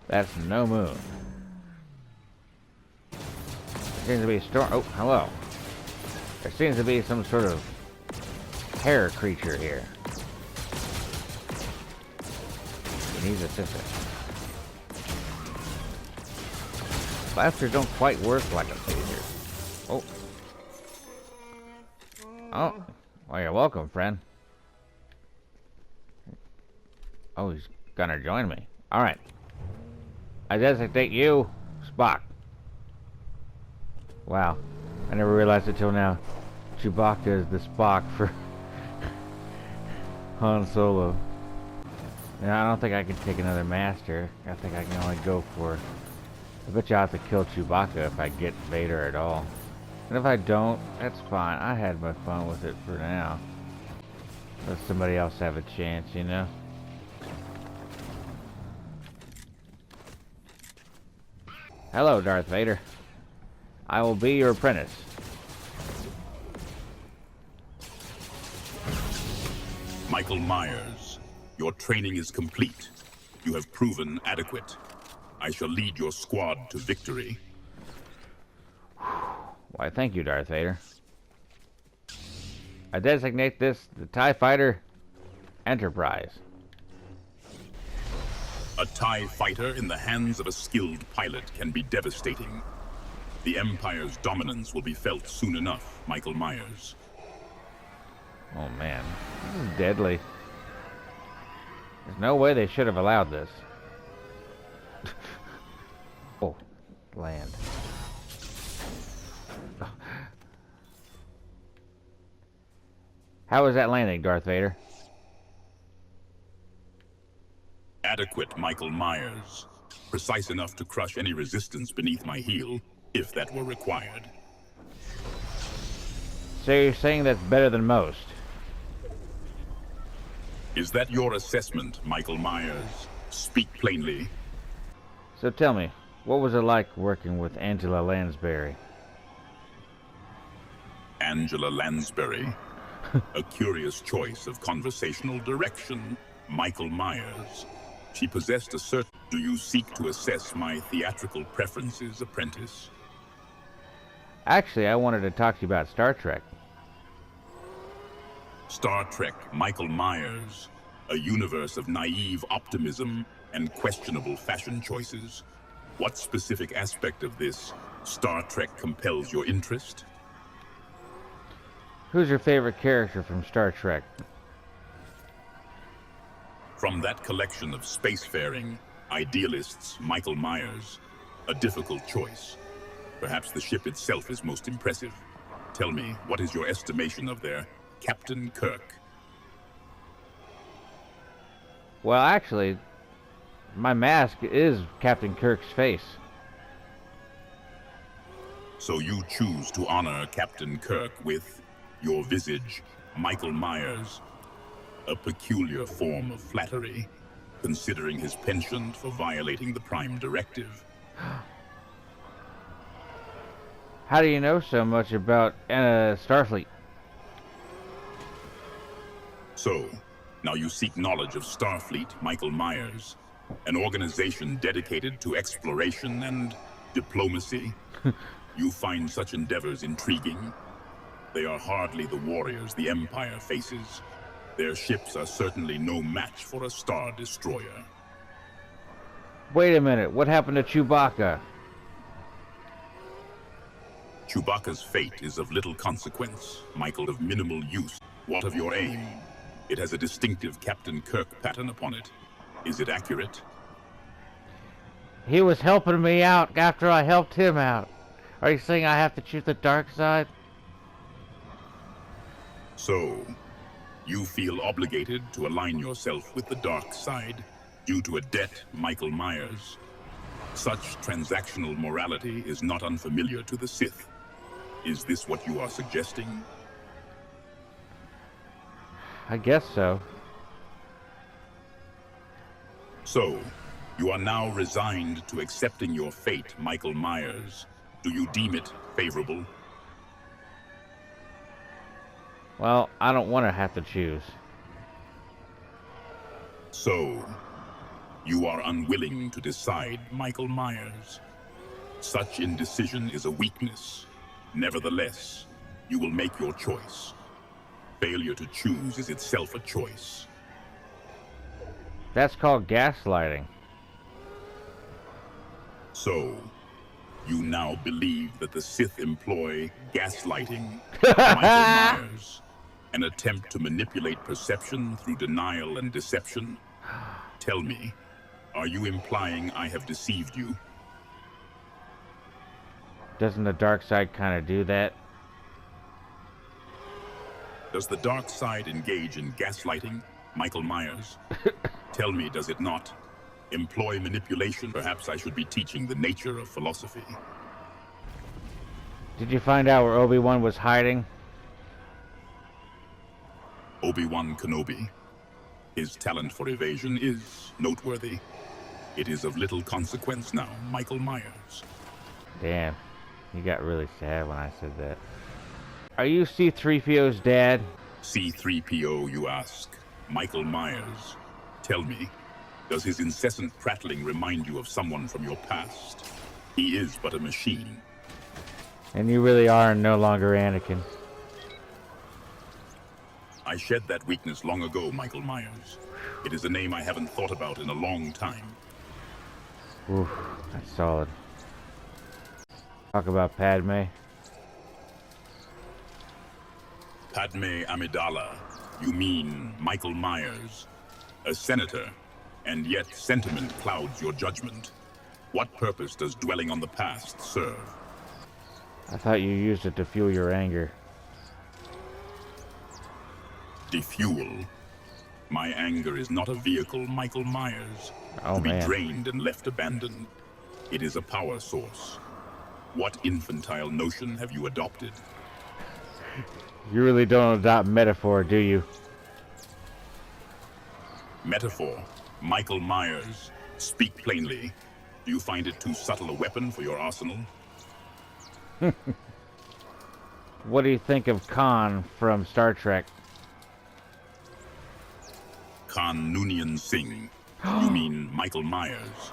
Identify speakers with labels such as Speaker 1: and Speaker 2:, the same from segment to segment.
Speaker 1: That's no moon. There seems to be a storm. Oh, hello. There seems to be some sort of terror creature here. He needs assistance. Blasters don't quite work like a phaser. Oh. Oh. Well, you're welcome, friend. Oh, he's gonna join me. Alright. I designate you, Spock. Wow. I never realized it till now. Chewbacca is the Spock for Han Solo. Now, I don't think I can take another master. I think I can only go for... I bet you I'll have to kill Chewbacca if I get Vader at all. And if I don't, that's fine. I had my fun with it for now. Let somebody else have a chance, you know? Hello, Darth Vader. I will be your apprentice.
Speaker 2: Michael Myers, your training is complete. You have proven adequate. I shall lead your squad to victory.
Speaker 1: Why, thank you, Darth Vader. I designate this the TIE Fighter Enterprise.
Speaker 2: A TIE fighter in the hands of a skilled pilot can be devastating. The Empire's dominance will be felt soon enough, Michael Myers.
Speaker 1: Oh man, this is deadly. There's no way they should have allowed this. Oh, land. How was that landing, Darth Vader?
Speaker 2: Adequate, Michael Myers. Precise enough to crush any resistance beneath my heel, if that were required.
Speaker 1: So you're saying that's better than most?
Speaker 2: Is that your assessment, Michael Myers? Speak plainly.
Speaker 1: So tell me, what was it like working with Angela Lansbury?
Speaker 2: Angela Lansbury. A curious choice of conversational direction, Michael Myers. She possessed a certain... Do you seek to assess my theatrical preferences, apprentice?
Speaker 1: Actually, I wanted to talk to you about Star Trek.
Speaker 2: Star Trek, Michael Myers. A universe of naive optimism and questionable fashion choices. What specific aspect of this Star Trek compels your interest?
Speaker 1: Who's your favorite character from Star Trek?
Speaker 2: From that collection of spacefaring idealists, Michael Myers, a difficult choice. Perhaps the ship itself is most impressive. Tell me, what is your estimation of their Captain Kirk?
Speaker 1: Well, actually, my mask is Captain Kirk's face.
Speaker 2: So you choose to honor Captain Kirk with your visage, Michael Myers. A peculiar form of flattery, considering his penchant for violating the Prime Directive.
Speaker 1: How do you know so much about Starfleet?
Speaker 2: So, now you seek knowledge of Starfleet, Michael Myers, an organization dedicated to exploration and diplomacy. You find such endeavors intriguing. They are hardly the warriors the Empire faces. Their ships are certainly no match for a Star Destroyer.
Speaker 1: Wait a minute, what happened to Chewbacca?
Speaker 2: Chewbacca's fate is of little consequence, Michael, of minimal use. What of your aim? It has a distinctive Captain Kirk pattern upon it. Is it accurate?
Speaker 1: He was helping me out after I helped him out. Are you saying I have to choose the dark side?
Speaker 2: So, you feel obligated to align yourself with the dark side due to a debt, Michael Myers. Such transactional morality is not unfamiliar to the Sith. Is this what you are suggesting?
Speaker 1: I guess so.
Speaker 2: So, you are now resigned to accepting your fate, Michael Myers. Do you deem it favorable?
Speaker 1: Well, I don't want to have to choose.
Speaker 2: So, You are unwilling to decide, Michael Myers. Such indecision is a weakness. Nevertheless, you will make your choice. Failure to choose is itself a choice.
Speaker 1: That's called gaslighting.
Speaker 2: So, you now believe that the Sith employ gaslighting of Michael Myers, an attempt to manipulate perception through denial and deception? Tell me, are you implying I have deceived you?
Speaker 1: Doesn't the dark side kind of do that?
Speaker 2: Does the dark side engage in gaslighting, Michael Myers? Tell me, does it not? Employ manipulation? Perhaps I should be teaching the nature of philosophy.
Speaker 1: Did you find out where Obi-Wan was hiding?
Speaker 2: Obi-Wan Kenobi. His talent for evasion is noteworthy. It is of little consequence now, Michael Myers.
Speaker 1: Damn, he got really sad when I said that. Are you C-3PO's dad?
Speaker 2: C-3PO, you ask. Michael Myers. Tell me, does his incessant prattling remind you of someone from your past? He is but a machine.
Speaker 1: And you really are no longer Anakin.
Speaker 2: I shed that weakness long ago, Michael Myers. It is a name I haven't thought about in a long time.
Speaker 1: Oof, that's solid. Talk about Padme.
Speaker 2: Padme Amidala. You mean Michael Myers. A senator, and yet sentiment clouds your judgment. What purpose does dwelling on the past serve?
Speaker 1: I thought you used it to fuel your anger.
Speaker 2: Defuel. My anger is not a vehicle, Michael Myers, to be drained and left abandoned. It is a power source. What infantile notion have you adopted?
Speaker 1: You really don't adopt metaphor, do you?
Speaker 2: Metaphor. Michael Myers. Speak plainly. Do you find it too subtle a weapon for your arsenal?
Speaker 1: What do you think of Khan from Star Trek?
Speaker 2: Khan Noonien Singh. You mean Michael Myers.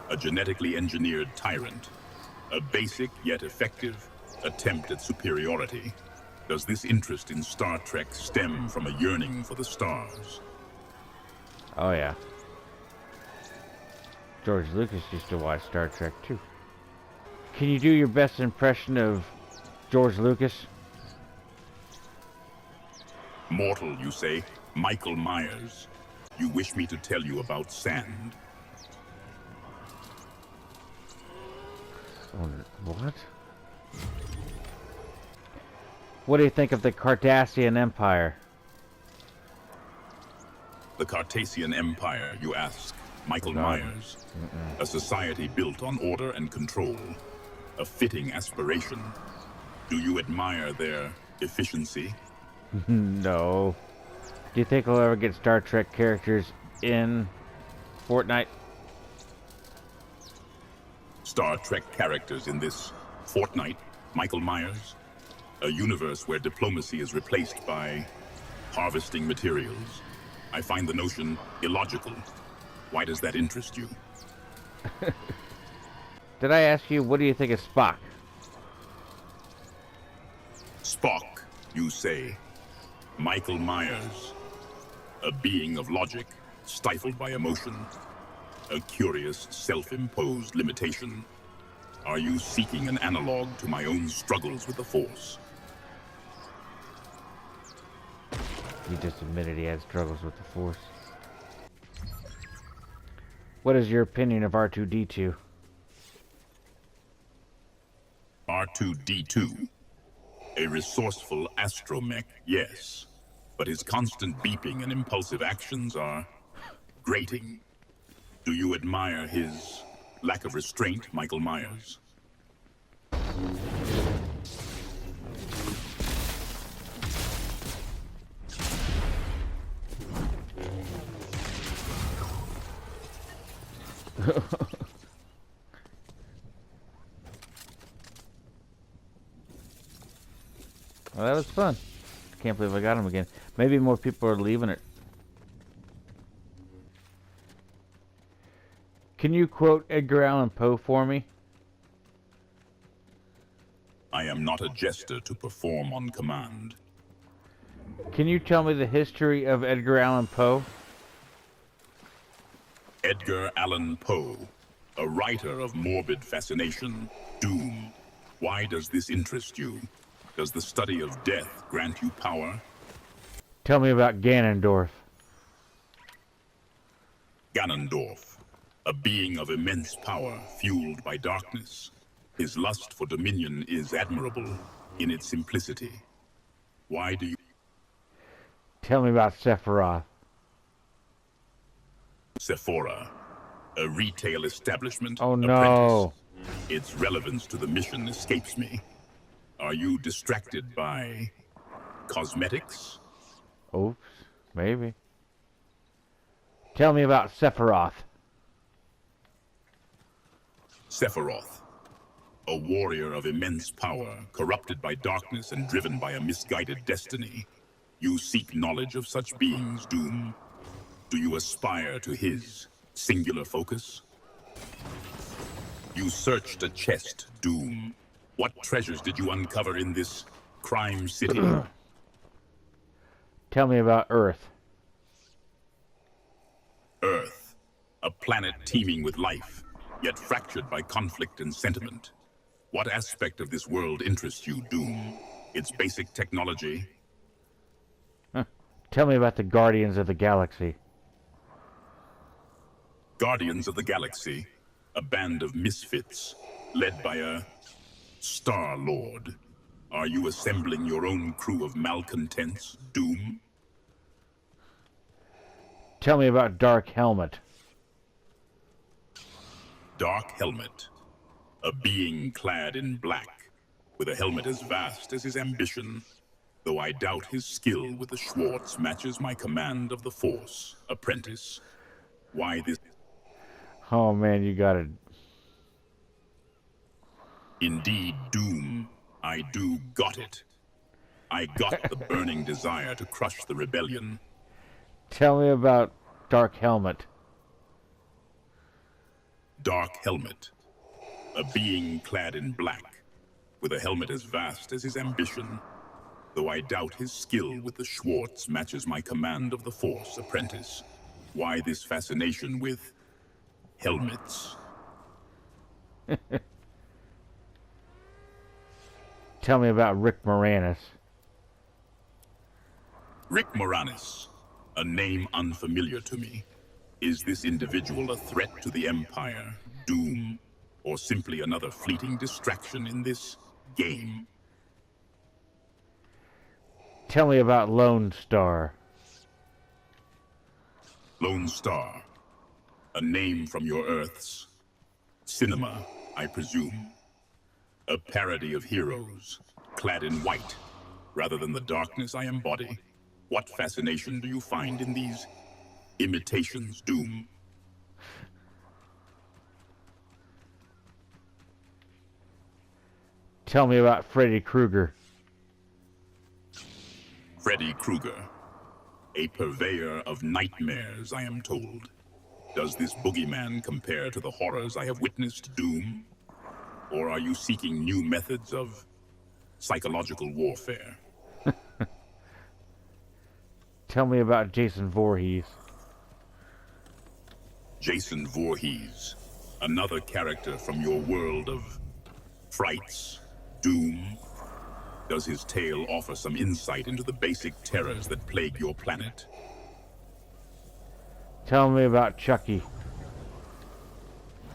Speaker 2: A genetically engineered tyrant. A basic yet effective attempt at superiority. Does this interest in Star Trek stem from a yearning for the stars?
Speaker 1: Oh yeah. George Lucas used to watch Star Trek too. Can you do your best impression of George Lucas?
Speaker 2: Mortal, you say? Michael Myers. You wish me to tell you about sand?
Speaker 1: What? What do you think of the Cardassian Empire?
Speaker 2: The Cardassian Empire, you ask? Michael Myers. A society built on order and control. A fitting aspiration. Do you admire their efficiency?
Speaker 1: No. Do you think we'll ever get Star Trek characters in Fortnite?
Speaker 2: Star Trek characters in this Fortnite, Michael Myers? A universe where diplomacy is replaced by harvesting materials. I find the notion illogical. Why does that interest you?
Speaker 1: Did I ask you, what do you think of Spock?
Speaker 2: Spock, you say. Michael Myers. A being of logic, stifled by emotion. A curious, self-imposed limitation. Are you seeking an analog to my own struggles with the Force?
Speaker 1: He just admitted he had struggles with the Force. What is your opinion of R2-D2?
Speaker 2: R2-D2. A resourceful astromech, yes. But his constant beeping and impulsive actions are grating. Do you admire his lack of restraint, Michael Myers?
Speaker 1: Well, that was fun. Can't believe I got him again. Maybe more people are leaving it. Can you quote Edgar Allan Poe for me?
Speaker 2: I am not a jester to perform on command.
Speaker 1: Can you tell me the history of Edgar Allan Poe?
Speaker 2: Edgar Allan Poe, a writer of morbid fascination, doom. Why does this interest you? Does the study of death grant you power?
Speaker 1: Tell me about Ganondorf.
Speaker 2: Ganondorf, a being of immense power fueled by darkness. His lust for dominion is admirable in its simplicity. Why do you...
Speaker 1: Tell me about Sephiroth.
Speaker 2: Sephora, a retail establishment
Speaker 1: Oh no.
Speaker 2: apprentice. Its relevance to the mission escapes me. Are you distracted by cosmetics?
Speaker 1: Oops, maybe. Tell me about Sephiroth.
Speaker 2: Sephiroth, a warrior of immense power, corrupted by darkness and driven by a misguided destiny. You seek knowledge of such beings, Doom. Do you aspire to his singular focus? You searched a chest, Doom. What treasures did you uncover in this crime city?
Speaker 1: Tell me about Earth.
Speaker 2: Earth, a planet teeming with life, yet fractured by conflict and sentiment. What aspect of this world interests you, Doom? Its basic technology?
Speaker 1: Tell me about the Guardians of the Galaxy.
Speaker 2: Guardians of the Galaxy, a band of misfits, led by a Star-Lord. Are you assembling your own crew of malcontents, Doom?
Speaker 1: Tell me about Dark Helmet.
Speaker 2: Dark Helmet, a being clad in black, with a helmet as vast as his ambition. Though I doubt his skill with the Schwartz matches my command of the Force, apprentice. Why this?
Speaker 1: Oh man, you got it.
Speaker 2: Indeed, Doom. I do got it. I got the burning desire to crush the rebellion.
Speaker 1: Tell me about Dark Helmet.
Speaker 2: Dark Helmet, a being clad in black, with a helmet as vast as his ambition. Though I doubt his skill with the Schwartz matches my command of the Force, apprentice. Why this fascination with helmets?
Speaker 1: Tell me about Rick Moranis.
Speaker 2: Rick Moranis, a name unfamiliar to me. Is this individual a threat to the Empire, Doom, or simply another fleeting distraction in this game?
Speaker 1: Tell me about Lone Star.
Speaker 2: Lone Star, a name from your Earth's cinema, I presume. A parody of heroes, clad in white, rather than the darkness I embody. What fascination do you find in these imitations, Doom?
Speaker 1: Tell me about Freddy Krueger.
Speaker 2: Freddy Krueger, a purveyor of nightmares, I am told. Does this boogeyman compare to the horrors I have witnessed, Doom? Or are you seeking new methods of psychological warfare?
Speaker 1: Tell me about Jason Voorhees.
Speaker 2: Jason Voorhees, another character from your world of frights, Doom. Does his tale offer some insight into the basic terrors that plague your planet?
Speaker 1: Tell me about Chucky.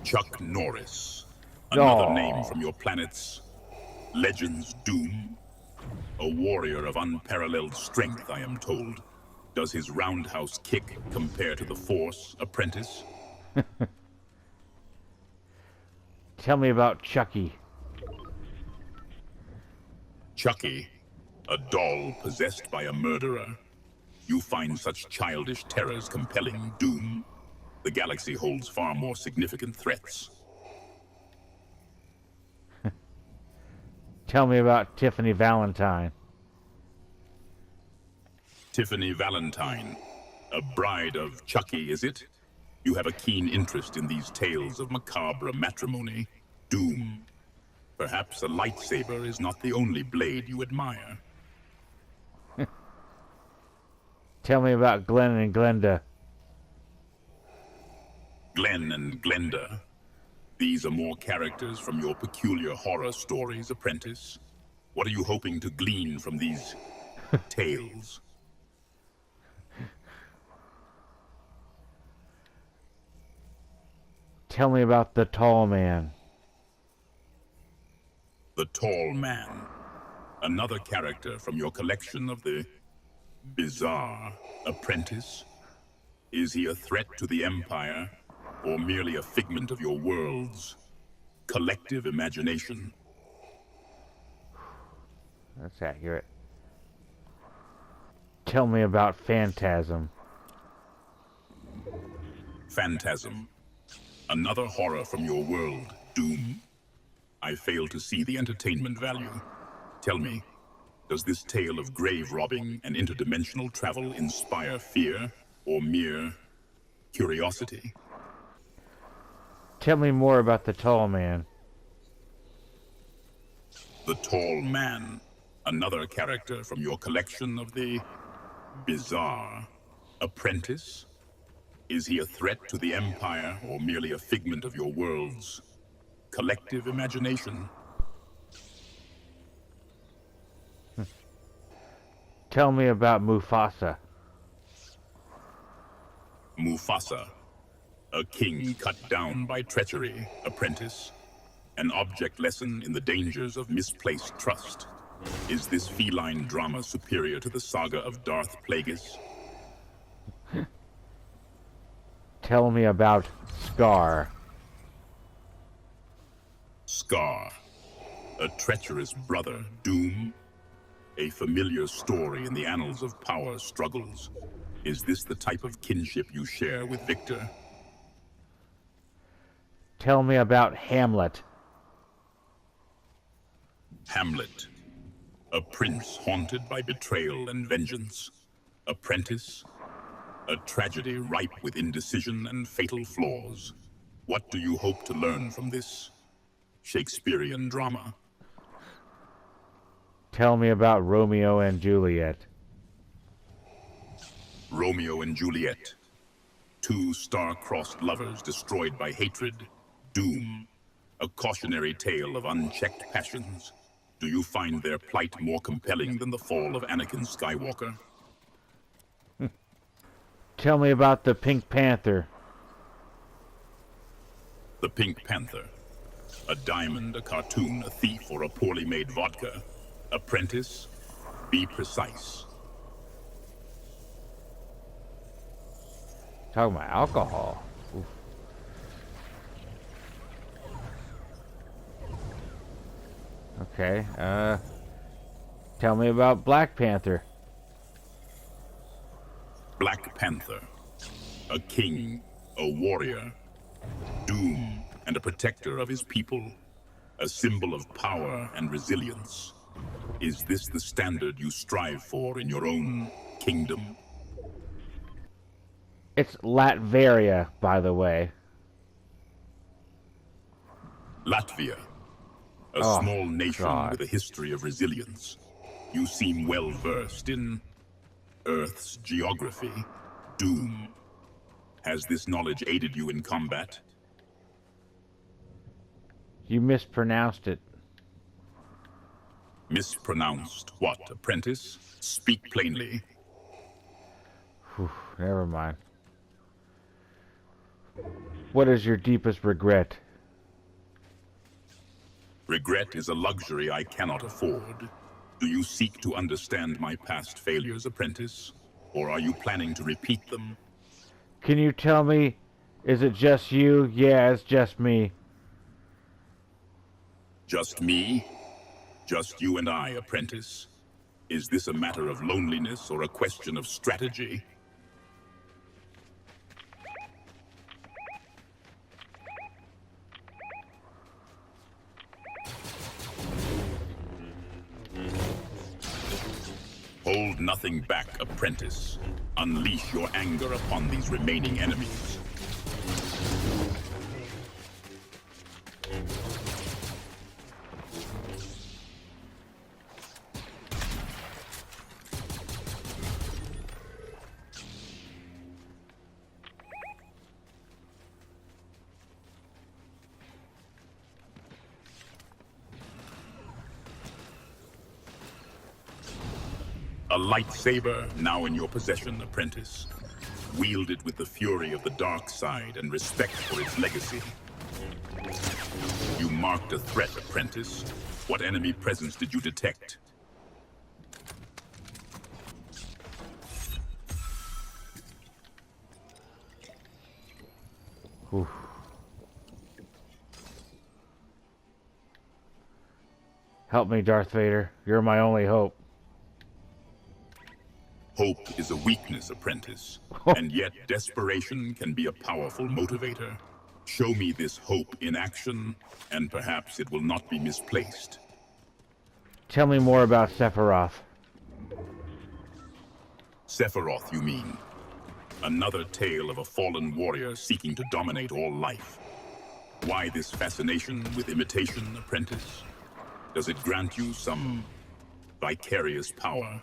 Speaker 2: Chuck Norris, another
Speaker 1: Aw.
Speaker 2: name from your planet's Legends, Doom. A warrior of unparalleled strength, I am told. Does his roundhouse kick compare to the Force, apprentice?
Speaker 1: Tell me about Chucky.
Speaker 2: Chucky, a doll possessed by a murderer. You find such childish terrors compelling, Doom? The galaxy holds far more significant threats.
Speaker 1: Tell me about Tiffany Valentine.
Speaker 2: Tiffany Valentine, a bride of Chucky, is it? You have a keen interest in these tales of macabre matrimony, doom. Perhaps a lightsaber is not the only blade you admire.
Speaker 1: Tell me about Glenn and Glenda.
Speaker 2: Glenn and Glenda. These are more characters from your peculiar horror stories, apprentice. What are you hoping to glean from these tales?
Speaker 1: Tell me about the tall man.
Speaker 2: The Tall Man. Another character from your collection of the bizarre apprentice. Is he a threat to the Empire, or merely a figment of your world's collective imagination?
Speaker 1: That's accurate. Tell me about Phantasm.
Speaker 2: Phantasm. Another horror from your world, Doom. I fail to see the entertainment value. Tell me, does this tale of grave robbing and interdimensional travel inspire fear or mere curiosity?
Speaker 1: Tell me more about the tall man.
Speaker 2: The Tall Man. Another character from your collection of the bizarre apprentice? Is he a threat to the Empire or merely a figment of your world's collective imagination?
Speaker 1: Tell me about Mufasa.
Speaker 2: Mufasa. A king cut down by treachery, apprentice. An object lesson in the dangers of misplaced trust. Is this feline drama superior to the saga of Darth Plagueis?
Speaker 1: Tell me about Scar.
Speaker 2: Scar. A treacherous brother, Doom. A familiar story in the annals of power struggles. Is this the type of kinship you share with Victor?
Speaker 1: Tell me about Hamlet.
Speaker 2: Hamlet. A prince haunted by betrayal and vengeance. Apprentice. A tragedy ripe with indecision and fatal flaws. What do you hope to learn from this Shakespearean drama?
Speaker 1: Tell me about Romeo and Juliet.
Speaker 2: Romeo and Juliet. Two star-crossed lovers destroyed by hatred, doom. A cautionary tale of unchecked passions. Do you find their plight more compelling than the fall of Anakin Skywalker?
Speaker 1: Tell me about the Pink Panther.
Speaker 2: The Pink Panther. A diamond, a cartoon, a thief, or a poorly made vodka. Apprentice, be precise.
Speaker 1: Talking about alcohol. Oof. Okay, tell me about Black Panther.
Speaker 2: Black Panther. A king, a warrior, doom, and a protector of his people. A symbol of power and resilience. Is this the standard you strive for in your own kingdom?
Speaker 1: It's Latveria, by the way.
Speaker 2: Latvia. A small nation with a history of resilience. You seem well versed in Earth's geography. Doom. Has this knowledge aided you in combat?
Speaker 1: You mispronounced it.
Speaker 2: Mispronounced what, apprentice? Speak plainly.
Speaker 1: Whew, never mind. What is your deepest regret?
Speaker 2: Regret is a luxury I cannot afford. Do you seek to understand my past failures, apprentice? Or are you planning to repeat them?
Speaker 1: Can you tell me, is it just you? Yeah, it's just me.
Speaker 2: Just me? Just you and I, apprentice? Is this a matter of loneliness or a question of strategy? Hold nothing back, apprentice. Unleash your anger upon these remaining enemies. A lightsaber now in your possession, apprentice. Wield it with the fury of the dark side and respect for its legacy. You marked a threat, apprentice. What enemy presence did you detect?
Speaker 1: Oof. Help me, Darth Vader. You're my only hope.
Speaker 2: Hope is a weakness, apprentice. And yet desperation can be a powerful motivator. Show me this hope in action, and perhaps it will not be misplaced.
Speaker 1: Tell me more about Sephiroth.
Speaker 2: Sephiroth, you mean? Another tale of a fallen warrior seeking to dominate all life. Why this fascination with imitation, apprentice? Does it grant you some vicarious power?